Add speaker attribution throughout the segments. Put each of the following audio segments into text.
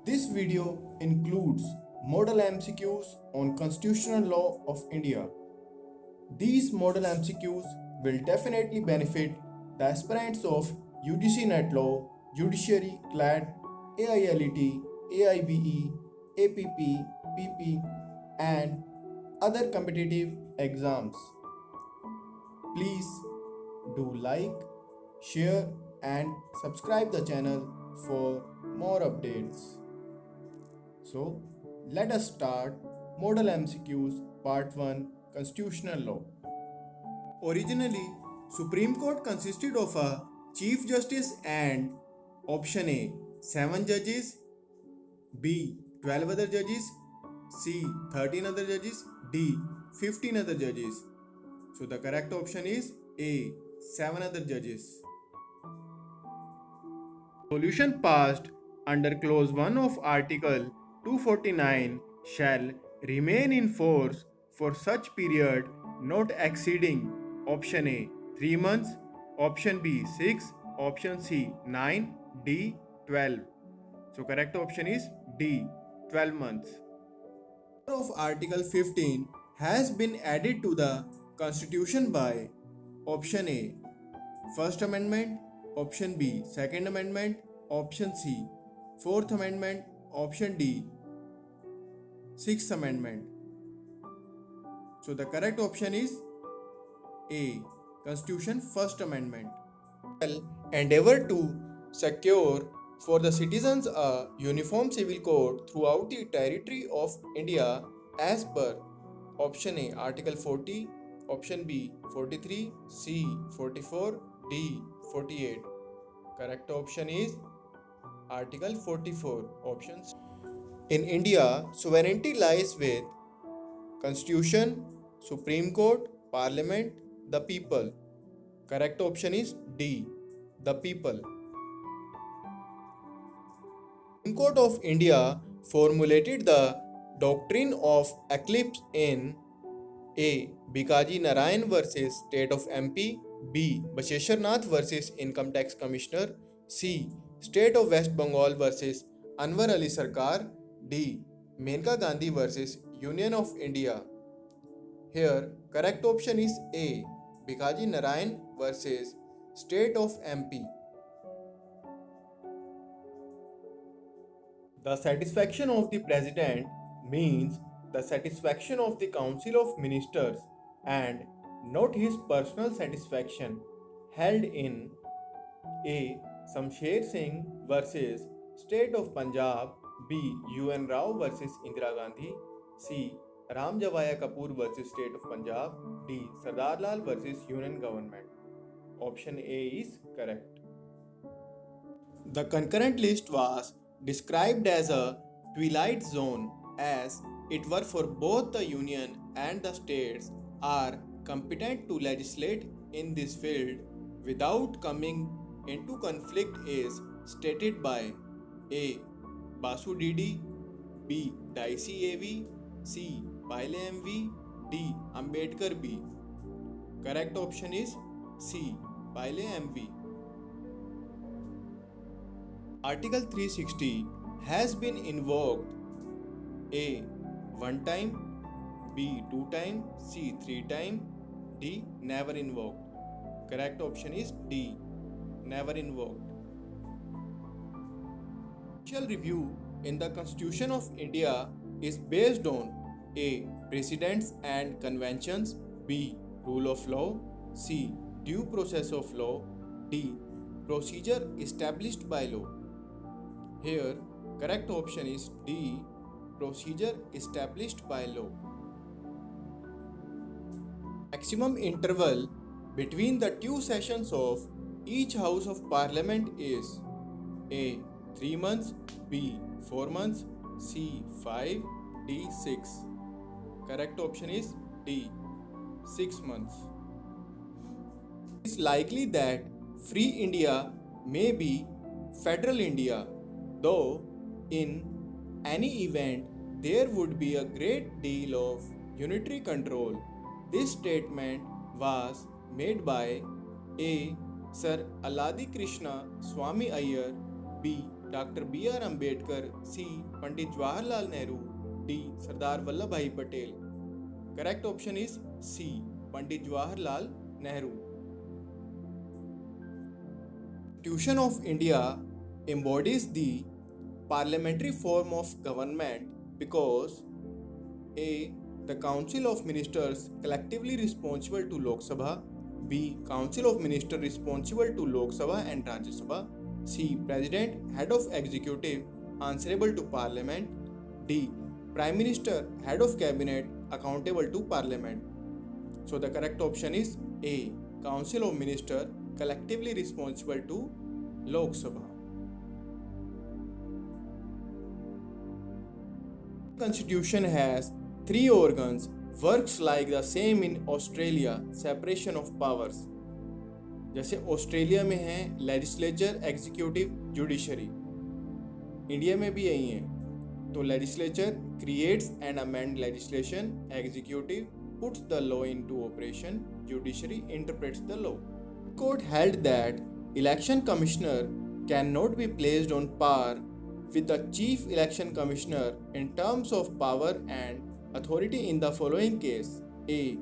Speaker 1: This video includes model MCQs on constitutional law of India. These model MCQs will definitely benefit the aspirants of UGC Net Law, Judiciary, CLAT, AILET, AIBE, APP, PP, and other competitive exams. Please do like, share, and subscribe the channel for more updates. So, let us start Model MCQs Part 1 Constitutional Law. Originally, Supreme Court consisted of a Chief Justice and option A 7 judges, B 12 other judges, C 13 other judges, D 15 other judges. So the correct option is A 7 other judges. Solution passed under clause 1 of Article 249 shall remain in force for such period not exceeding option A 3 months, option B 6, option C 9, D 12. So correct option is D 12 months. Of Article 15 has been added to the Constitution by option A First Amendment, option B Second Amendment, option C Fourth Amendment, option D Sixth Amendment. So the correct option is A Constitution First Amendment. Endeavor to secure for the citizens a uniform civil code throughout the territory of India as per option A Article 40, option B 43, C 44, D 48. Correct option is Article 44 options. In India, sovereignty lies with Constitution, Supreme Court, Parliament, the people. Correct option is D, the people. Supreme Court of India formulated the doctrine of eclipse in A. Bikaji Narayan versus State of MP, B. Basheshwar Nath versus Income Tax Commissioner, C. State of West Bengal versus Anwar Ali Sarkar, D. Menka Gandhi versus Union of India. Here, correct option is A. Bikaji Narayan versus State of MP. The satisfaction of the President means the satisfaction of the Council of Ministers and not his personal satisfaction, held in A. Shamsher Singh versus State of Punjab, B. UN Rao versus Indira Gandhi, C. Ram Javaya Kapoor versus State of Punjab, D. Sardar Lal versus Union Government. Option A is correct. The concurrent list was described as a twilight zone as it were for both the union and the states are competent to legislate in this field without coming into conflict is stated by A. Basu Didi, B. Dicey AV, C. Pyle MV, D. Ambedkar B. Correct option is C. Pyle MV. Article 360 has been invoked A. 1 time, B. 2 time, C. 3 time, D. Never invoked. Correct option is D. Never invoked. Judicial review in the Constitution of India is based on A. Precedents and conventions, B. Rule of law, C. Due process of law, D. Procedure established by law. Here, correct option is D. Procedure established by law. Maximum interval between the two sessions of each House of Parliament is A. 3 months, B. 4 months, C. 5, D. 6. Correct option is D. 6 months. It is likely that Free India may be Federal India, though in any event there would be a great deal of unitary control. This statement was made by A. Sir Aladi Krishna Swami Iyer, B. Dr. B.R. Ambedkar, C. Pandit Jawaharlal Nehru, D. Sardar Vallabhbhai Patel. Correct option is C. Pandit Jawaharlal Nehru. Constitution of India embodies the parliamentary form of government because A. The Council of Ministers collectively responsible to Lok Sabha, B. Council of Ministers responsible to Lok Sabha and Rajya Sabha, C. President, Head of Executive, answerable to Parliament, D. Prime Minister, Head of Cabinet, accountable to Parliament. So the correct option is A. Council of Ministers collectively responsible to Lok Sabha. Constitution has three organs, works like the same in Australia, separation of powers. जैसे Australia में है legislature, executive, judiciary, India में भी यही है. तो legislature creates and amend legislation, executive puts the law into operation, judiciary interprets the law. Court held that election commissioner cannot be placed on par with the chief election commissioner in terms of power and authority in the following case: A.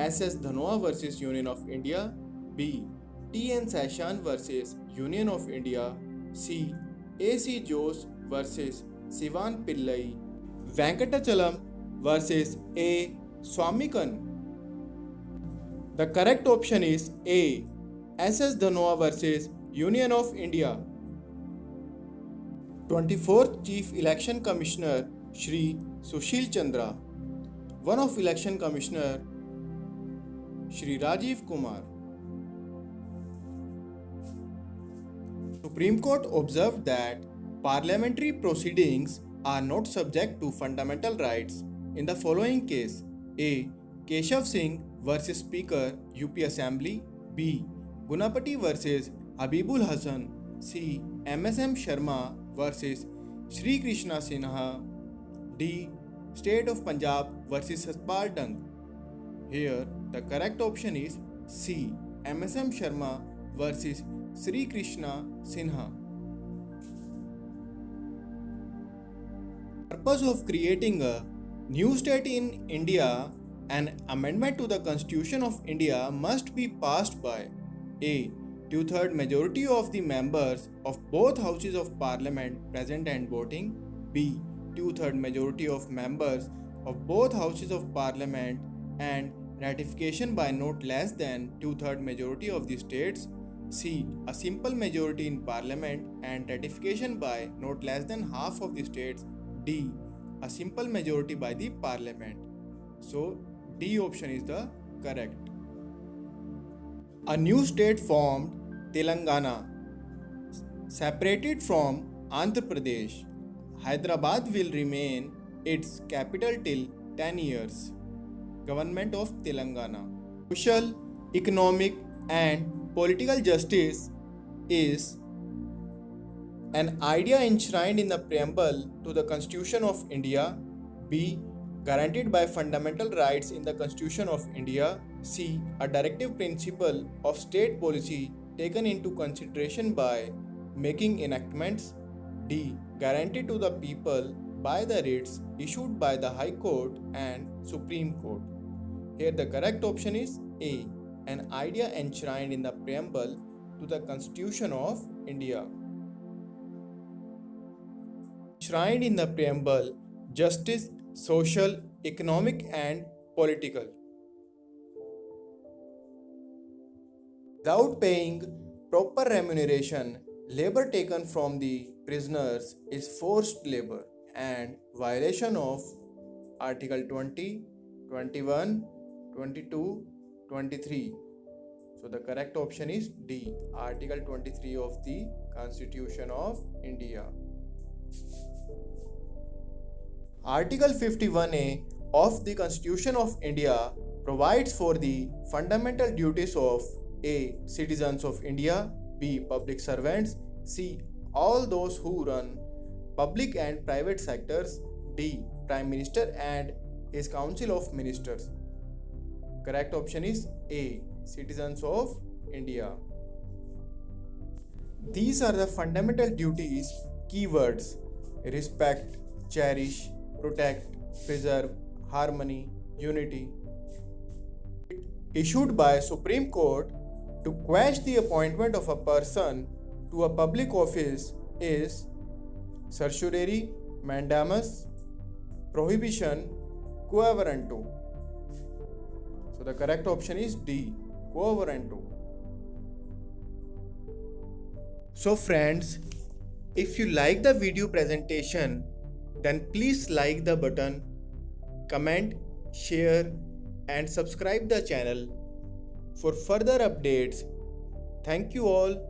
Speaker 1: S.S. Dhanwa versus Union of India, B. T.N. Seshan versus Union of India, C. A.C. Jose versus Sivan Pillai, Venkatachalam versus A. Swamikan. The correct option is A. S.S. Dhanwa versus Union of India. 24th Chief Election Commissioner Shri Sushil Chandra. One of Election Commissioner Shri Rajiv Kumar. Supreme Court observed that parliamentary proceedings are not subject to fundamental rights in the following case: A. Keshav Singh versus Speaker UP Assembly, B. Gunapati versus Habibul Hasan, C. M.S.M. Sharma versus Sri Krishna Sinha, D. State of Punjab versus Satpal Dung. Here the correct option is C. M.S.M. Sharma versus Sri Krishna Sinha. Purpose of creating a new state in India: an amendment to the Constitution of India must be passed by A. 2/3 majority of the members of both houses of parliament present and voting, B. 2/3 majority of members of both houses of parliament and ratification by not less than 2/3 majority of the states, C. A simple majority in parliament and ratification by not less than half of the states, D. A simple majority by the parliament. So D option is the correct. A new state formed, Telangana, separated from Andhra Pradesh. Hyderabad will remain its capital till 10 years. Government of Telangana. Social, economic and political justice is an idea enshrined in the preamble to the Constitution of India, B. Guaranteed by fundamental rights in the Constitution of India, C. A directive principle of state policy taken into consideration by making enactments, D. Guaranteed to the people by the writs issued by the High Court and Supreme Court. Here the correct option is A. An idea enshrined in the preamble to the Constitution of India. Enshrined in the preamble: justice, social, economic and political. Without paying proper remuneration, labor taken from the prisoners is forced labor and violation of Article 20, 21, 22, 23. So the correct option is D. Article 23 of the Constitution of India. Article 51A of the Constitution of India provides for the fundamental duties of A. Citizens of India, B. Public servants, C. All those who run public and private sectors, D. Prime Minister and his Council of Ministers. Correct option is A. Citizens of India. These are the fundamental duties, keywords: respect, cherish, protect, preserve, harmony, unity. Issued by Supreme Court to quash the appointment of a person to a public office is certiorari, mandamus, prohibition, quo warranto. So the correct option is D, quo warranto. So friends, if you like the video presentation, then please like the button, comment, share and subscribe the channel for further updates. Thank you all.